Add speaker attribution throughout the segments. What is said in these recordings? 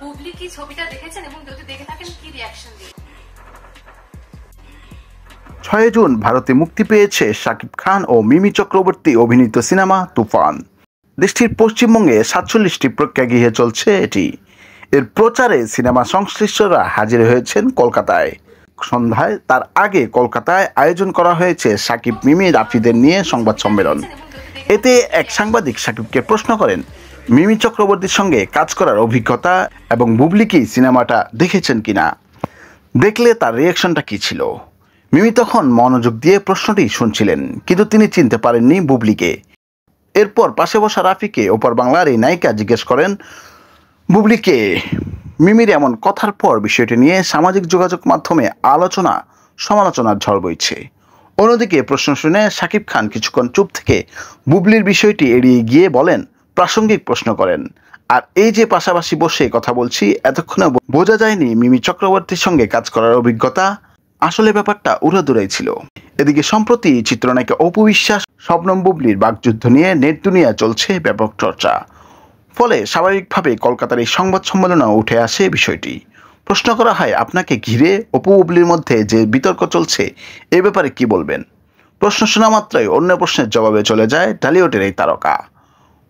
Speaker 1: বুবলি কি ছবিটা দেখেছেন এবং যদি দেখে থাকেন কি রিঅ্যাকশন দিন।
Speaker 2: 6 জুন ভারতে মুক্তি পেয়েছে শাকিব খান ও মিমি চক্রবর্তী অভিনীত সিনেমা তুফান। দেশটির পশ্চিমবঙ্গে 47টি প্রেক্ষাগৃহে চলছে এটি। এর প্রচারে সিনেমা সংশ্লিষ্টরা হাজির হয়েছেন কলকাতায়। সন্ধ্যায় তার আগে কলকাতায় আয়োজন করা হয়েছে শাকিব মিমি রাফিদের নিয়ে সংবাদ সম্মেলন। এতে এক সাংবাদিক শাকিবকে প্রশ্ন করেন মিমি চক্রবর্তীর সঙ্গে কাজ করার অভিজ্ঞতা এবং বুবলি কি সিনেমাটা দেখেছেন কিনা, দেখলে তার রিয়াকশনটা কী ছিল। মিমি তখন মনোযোগ দিয়ে প্রশ্নটি শুনছিলেন, কিন্তু তিনি চিনতে পারেননি বুবলিকে। এরপর পাশে বসা রাফিকে ওপার বাংলার এই নায়িকা জিজ্ঞেস করেন বুবলিকে। মিমির এমন কথার পর বিষয়টি নিয়ে সামাজিক যোগাযোগ মাধ্যমে আলোচনা সমালোচনার ঝড় বইছে। অন্যদিকে প্রশ্ন শুনে শাকিব খান কিছুক্ষণ চুপ থেকে বুবলির বিষয়টি এড়িয়ে গিয়ে বলেন প্রাসঙ্গিক প্রশ্ন করেন। আর এই যে পাশাপাশি বসে কথা বলছি, এতক্ষণে বোঝা যায়নি মিমি চক্রবর্তীর সঙ্গে কাজ করার অভিজ্ঞতা। আসলে ব্যাপারটা উড়াদুরাই ছিল। এদিকে সম্প্রতি চিত্রনায়িকা অপু বিশ্বাস শবনম বুবলির বাকযুদ্ধ নিয়ে নেট দুনিয়া চলছে ব্যাপক চর্চা। ফলে স্বাভাবিকভাবে কলকাতার এই সংবাদ সম্মেলনেও উঠে আসে বিষয়টি। প্রশ্ন করা হয় আপনাকে ঘিরে অপু বুবলির মধ্যে যে বিতর্ক চলছে এ ব্যাপারে কি বলবেন। প্রশ্ন শোনা মাত্রই অন্য প্রশ্নের জবাবে চলে যায় টলিউডের এই তারকা।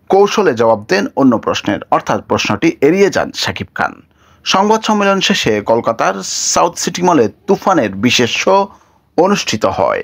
Speaker 2: কৌশলে জবাব দেন অন্য প্রশ্নের, অর্থাৎ প্রশ্নটি এড়িয়ে যান শাকিব খান। সংবাদ সম্মেলন শেষে কলকাতার সাউথ সিটি মলে তুফানের বিশেষ শো অনুষ্ঠিত হয়।